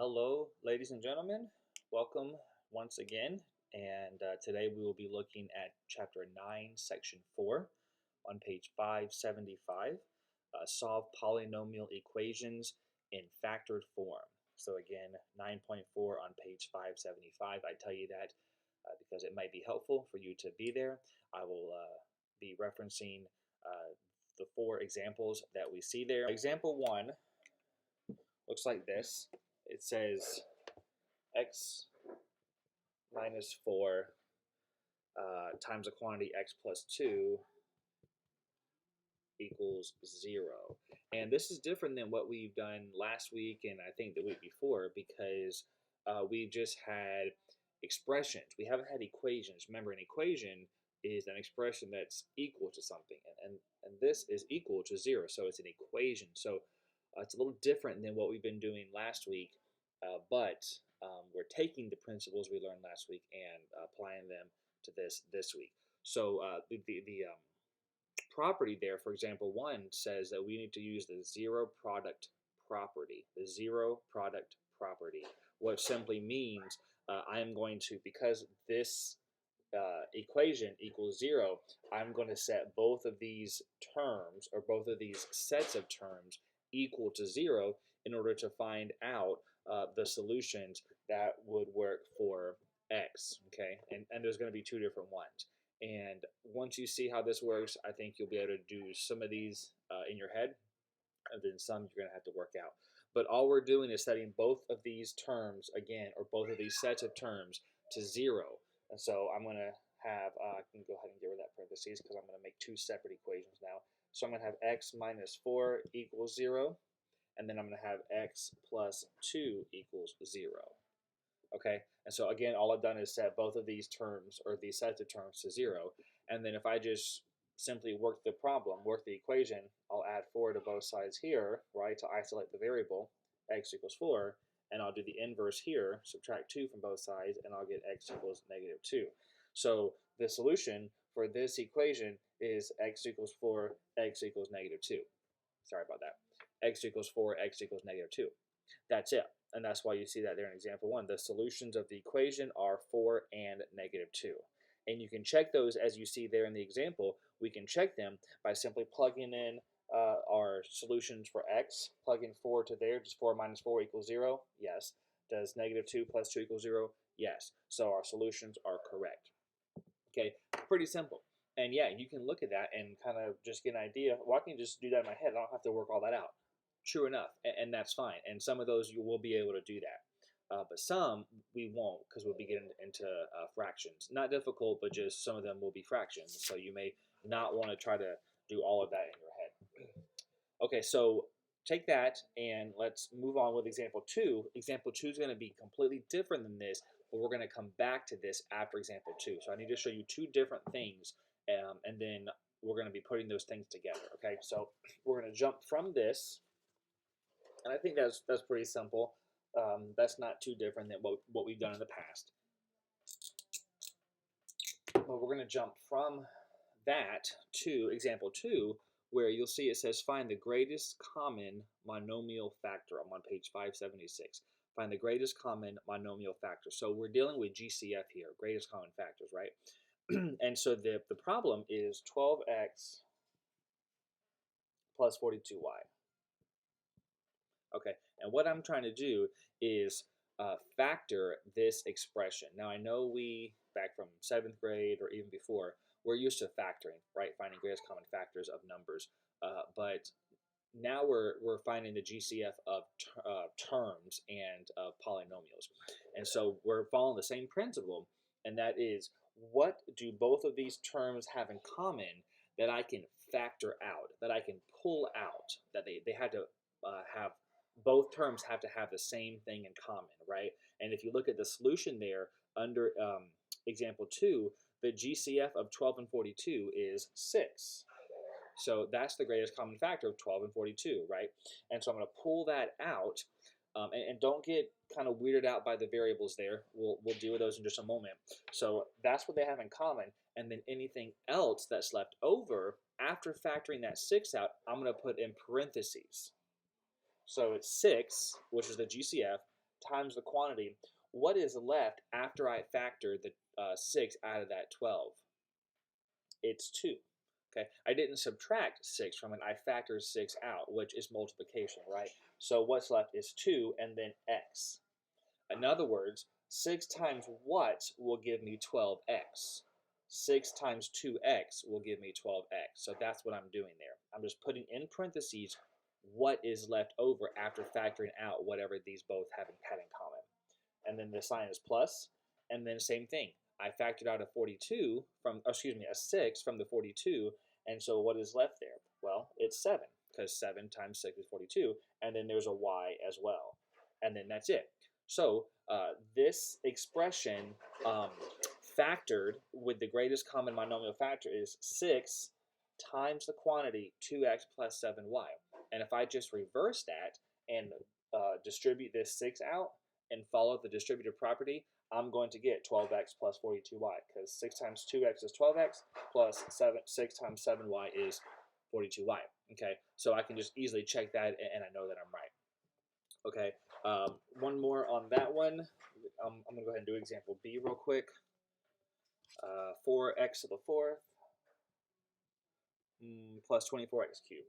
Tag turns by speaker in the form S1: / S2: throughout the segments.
S1: Hello, ladies and gentlemen. Welcome once again. And today we will be looking at Chapter 9, Section 4 on page 575. Solve polynomial equations in factored form. So again, 9.4 on page 575. I tell you that because it might be helpful for you to be there. I will be referencing the four examples that we see there. Example 1 looks like this. It says x minus 4 times a quantity x plus 2 equals 0. And this is different than what we've done last week and I think the week before because we've just had expressions. We haven't had equations. Remember, an equation is an expression that's equal to something, and this is equal to 0, so it's an equation. So it's a little different than what we've been doing last week, but we're taking the principles we learned last week and applying them to this week. So the property there, for example, 1 says that we need to use the zero product property. The zero product property, which simply means I am going to, because this equation equals 0, I'm going to set both of these terms, or both of these sets of terms, equal to 0 in order to find out the solutions that would work for x, okay? And there's going to be two different ones. And once you see how this works, I think you'll be able to do some of these in your head, and then some you're going to have to work out. But all we're doing is setting both of these terms, again, or both of these sets of terms to 0. And so I'm going to have, I can go ahead and get rid of that parentheses because I'm going to make two separate equations now. So I'm going to have x minus 4 equals 0, and then I'm going to have x plus 2 equals 0. Okay, and so again, all I've done is set both of these terms, or these sets of terms, to 0. And then if I just simply work the problem, work the equation, I'll add 4 to both sides here, right, to isolate the variable, x equals 4, and I'll do the inverse here, subtract 2 from both sides, and I'll get x equals negative 2. So the solution for this equation is x equals 4, x equals negative 2. Sorry about that. X equals 4, x equals negative 2. That's it. And that's why you see that there in example 1. The solutions of the equation are 4 and negative 2. And you can check those as you see there in the example. We can check them by simply plugging in our solutions for x. Plug in 4 to there. Does 4 minus 4 equal 0? Yes. Does negative 2 plus 2 equal 0? Yes. So our solutions are correct. Okay, pretty simple. And yeah, you can look at that and kind of just get an idea. Well, I can just do that in my head. I don't have to work all that out. True enough, and that's fine. And some of those you will be able to do that. But some we won't, because we'll be getting into fractions. Not difficult, but just some of them will be fractions. So you may not want to try to do all of that in your head. Okay, so take that and let's move on with example 2. Example 2 is going to be completely different than this, but we're going to come back to this after example 2. So I need to show you two different things, and then we're going to be putting those things together. Okay, so we're going to jump from this. And I think that's pretty simple. That's not too different than what we've done in the past. But we're going to jump from that to example 2, where you'll see it says find the greatest common monomial factor. I'm on page 576. Find the greatest common monomial factor. So we're dealing with GCF here, greatest common factors, right? And so the problem is 12x plus 42y. Okay, and what I'm trying to do is factor this expression. Now I know we, back from 7th grade or even before, we're used to factoring, right? Finding greatest common factors of numbers. But now we're finding the GCF of terms and of polynomials. And so we're following the same principle, and that is, what do both of these terms have in common that I can factor out, that I can pull out, that they had to have, both terms have to have the same thing in common, right? And if you look at the solution there under example 2, the GCF of 12 and 42 is 6. So that's the greatest common factor of 12 and 42, right? And so I'm going to pull that out, and don't get kind of weirded out by the variables there. We'll deal with those in just a moment. So that's what they have in common. And then anything else that's left over, after factoring that 6 out, I'm going to put in parentheses. So it's 6, which is the GCF, times the quantity. What is left after I factor the 6 out of that 12? It's 2. Okay, I didn't subtract 6 from it. I factored 6 out, which is multiplication, right? So what's left is 2 and then x. In other words, 6 times what will give me 12x? 6 times 2x will give me 12x. So that's what I'm doing there. I'm just putting in parentheses what is left over after factoring out whatever these both had in common. And then the sign is plus, and then same thing. I factored out a 42 from, a 6 from the 42, and so what is left there? Well, it's 7, because 7 times 6 is 42, and then there's a y as well. And then that's it. So this expression factored with the greatest common monomial factor is 6 times the quantity 2x plus 7y. And if I just reverse that and distribute this 6 out and follow the distributive property, I'm going to get 12x plus 42y, because 6 times 2x is 12x plus 6 times 7y is 42y. Okay, so I can just easily check that, and I know that I'm right. Okay, one more on that one. I'm going to go ahead and do example B real quick. 4x to the 4th plus 24x cubed.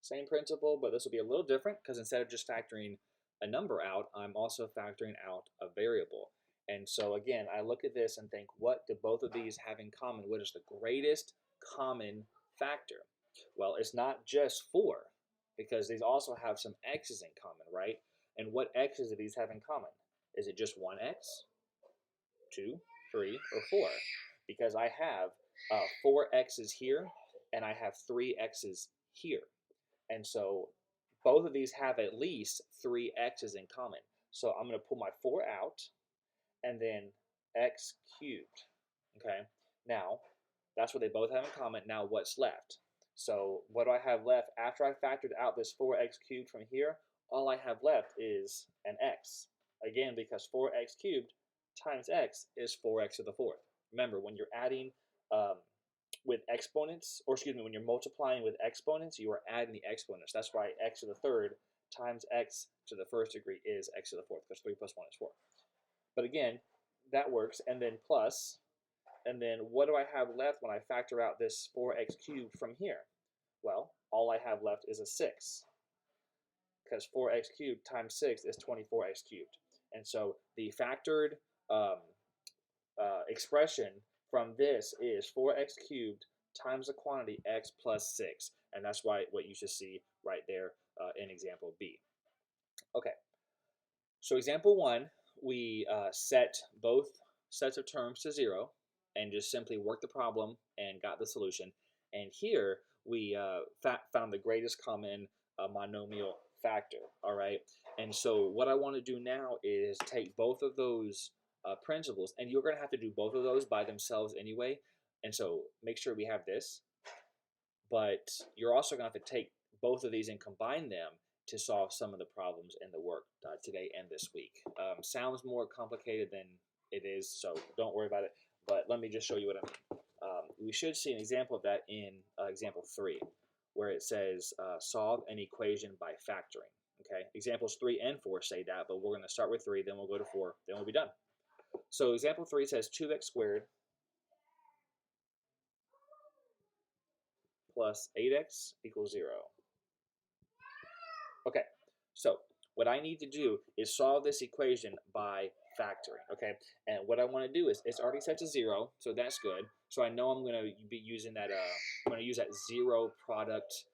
S1: Same principle, but this will be a little different, because instead of just factoring a number out, I'm also factoring out a variable. And so again, I look at this and think, what do both of these have in common? What is the greatest common factor? Well, it's not just 4, because these also have some x's in common, right? And what x's do these have in common? Is it just 1x, 2, 3, or 4? Because I have 4 x's here, and I have 3 x's here. And so both of these have at least 3 x's in common. So I'm going to pull my 4 out, and then x cubed. Okay, now that's what they both have in common. Now what's left? So what do I have left after I factored out this 4x cubed from here? All I have left is an x. Again, because 4x cubed times x is 4x to the 4th. Remember, when you're adding with exponents, or excuse me, when you're multiplying with exponents, you are adding the exponents. That's why x to the 3rd times x to the 1st degree is x to the 4th, because 3 plus 1 is 4. But again, that works, and then plus, and then what do I have left when I factor out this 4x cubed from here? Well, all I have left is a 6, because 4x cubed times 6 is 24x cubed. And so the factored expression from this is 4x cubed times the quantity x plus 6. And that's why what you should see right there in example B. Okay, so example 1, we set both sets of terms to 0 and just simply worked the problem and got the solution. And here we found the greatest common monomial factor, all right? And so what I want to do now is take both of those principles, and you're going to have to do both of those by themselves anyway. And so make sure we have this, but you're also going to have to take both of these and combine them to solve some of the problems in the work today and this week. Sounds more complicated than it is, so don't worry about it. But let me just show you what I mean. We should see an example of that in example 3, where it says solve an equation by factoring. Okay, examples 3 and 4 say that, but we're going to start with 3, then we'll go to 4, then we'll be done. So example 3 says 2x squared plus 8x equals 0. Okay, so what I need to do is solve this equation by factoring, okay? And what I want to do is, it's already set to 0, so that's good. So I know I'm going to be using that, I'm going to use that 0 product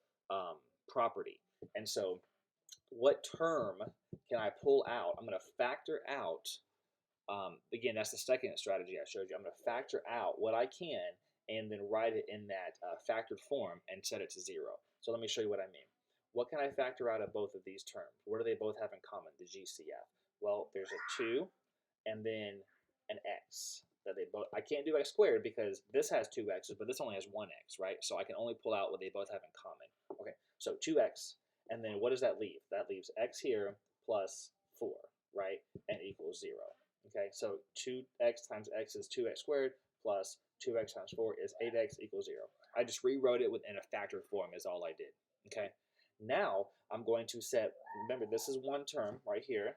S1: property. And so what term can I pull out? I'm going to factor out, again, that's the second strategy I showed you. I'm going to factor out what I can and then write it in that factored form and set it to 0. So let me show you what I mean. What can I factor out of both of these terms? What do they both have in common, the GCF? Well, there's a 2 and then an x. That they both, I can't do x squared because this has 2 x's, but this only has 1x, right? So I can only pull out what they both have in common. Okay, so 2x, and then what does that leave? That leaves x here plus 4, right? And equals 0. Okay, so 2x times x is 2x squared plus 2x times 4 is 8x equals 0. I just rewrote it within a factored form is all I did. Okay. Now I'm going to set, remember this is one term right here,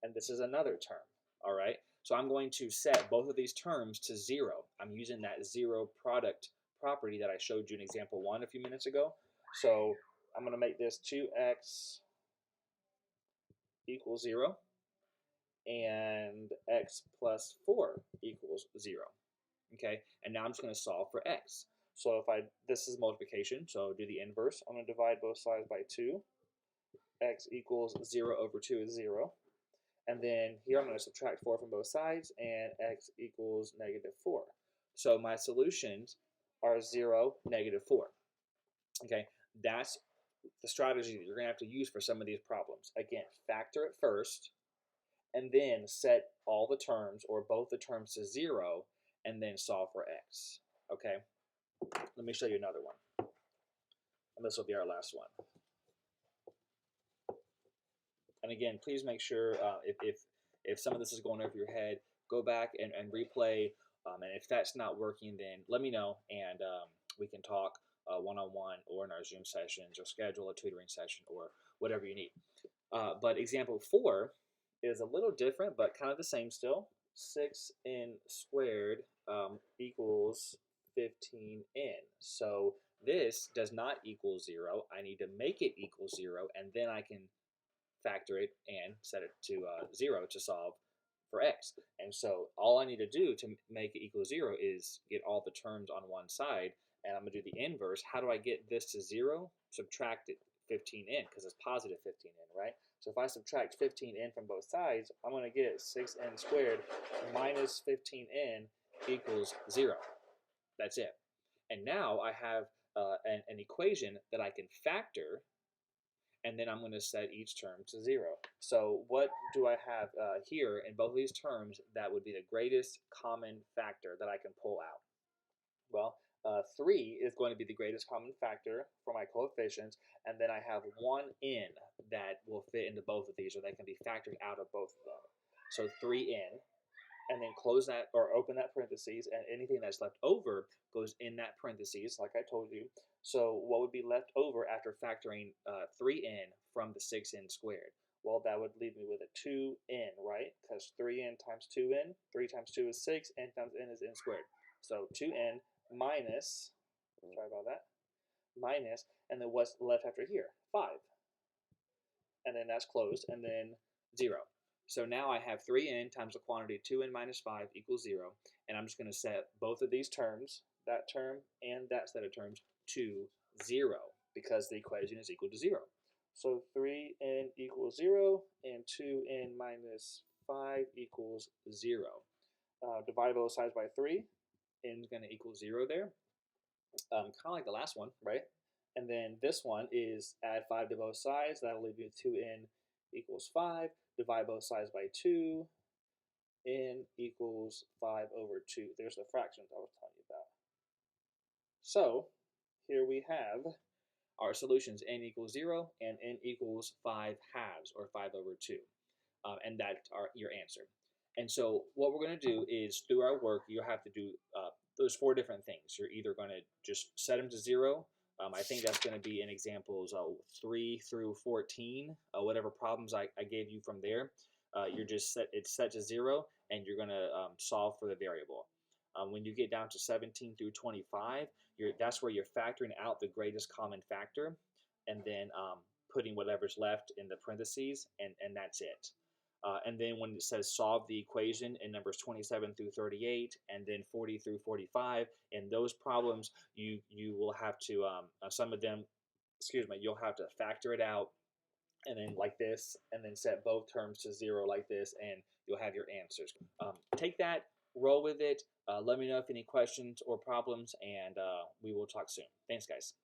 S1: and this is another term, all right? So I'm going to set both of these terms to 0. I'm using that 0 product property that I showed you in example 1 a few minutes ago. So I'm going to make this 2x equals 0 and x plus 4 equals 0. Okay, and now I'm just going to solve for x. So if this is multiplication, so do the inverse. I'm going to divide both sides by 2. X equals 0 over 2 is 0. And then here I'm going to subtract 4 from both sides, and x equals negative 4. So my solutions are 0, negative 4. Okay, that's the strategy that you're going to have to use for some of these problems. Again, factor it first, and then set all the terms or both the terms to 0, and then solve for x. Okay, let me show you another one. And this will be our last one. And again, please make sure if some of this is going over your head, go back and replay. And if that's not working, then let me know, and we can talk one-on-one or in our Zoom sessions, or schedule a tutoring session, or whatever you need. But example 4 is a little different, but kind of the same still. 6n squared equals 15n. So this does not equal 0. I need to make it equal 0, and then I can factor it and set it to 0 to solve for x. And so all I need to do to make it equal 0 is get all the terms on one side, and I'm going to do the inverse. How do I get this to 0? Subtract it 15n, because it's positive 15n, right? So if I subtract 15n from both sides, I'm going to get 6n squared minus 15n equals 0. That's it. And now I have an equation that I can factor, and then I'm going to set each term to 0. So what do I have here in both of these terms that would be the greatest common factor that I can pull out? Well, 3 is going to be the greatest common factor for my coefficients, and then I have 1n that will fit into both of these, or that can be factored out of both of them. So 3n, and then close that or open that parentheses, and anything that's left over goes in that parentheses, like I told you. So what would be left over after factoring 3n from the 6n squared? Well, that would leave me with a 2n, right? Because 3n times 2n, 3 times 2 is 6, n times n is n squared. So 2n minus, sorry about that, minus, and then what's left after here? 5. And then that's closed, and then 0. So now I have 3n times the quantity 2n minus 5 equals 0, and I'm just going to set both of these terms, that term and that set of terms, to 0, because the equation is equal to 0. So 3n equals 0, and 2n minus 5 equals 0. Divide both sides by 3, n is going to equal 0 there. Kind of like the last one, right? And then this one is add 5 to both sides. That'll leave you with 2n equals 5. Divide both sides by 2. N equals 5 over 2. There's the fractions I was telling you about. So here we have our solutions. N equals 0 and n equals 5 halves, or 5 over 2. And that's your answer. And so what we're going to do is, through our work, you have to do those 4 different things. You're either going to just set them to 0. I think that's going to be in examples 3 through 14. Whatever problems I gave you from there, you're just it's set to 0, and you're going to solve for the variable. When you get down to 17 through 25, that's where you're factoring out the greatest common factor, and then putting whatever's left in the parentheses, and that's it. And then when it says solve the equation in numbers 27 through 38, and then 40 through 45, in those problems, you will have to, some of them, you'll have to factor it out, and then like this, and then set both terms to 0 like this, and you'll have your answers. Take that, roll with it. Let me know if any questions or problems, and we will talk soon. Thanks, guys.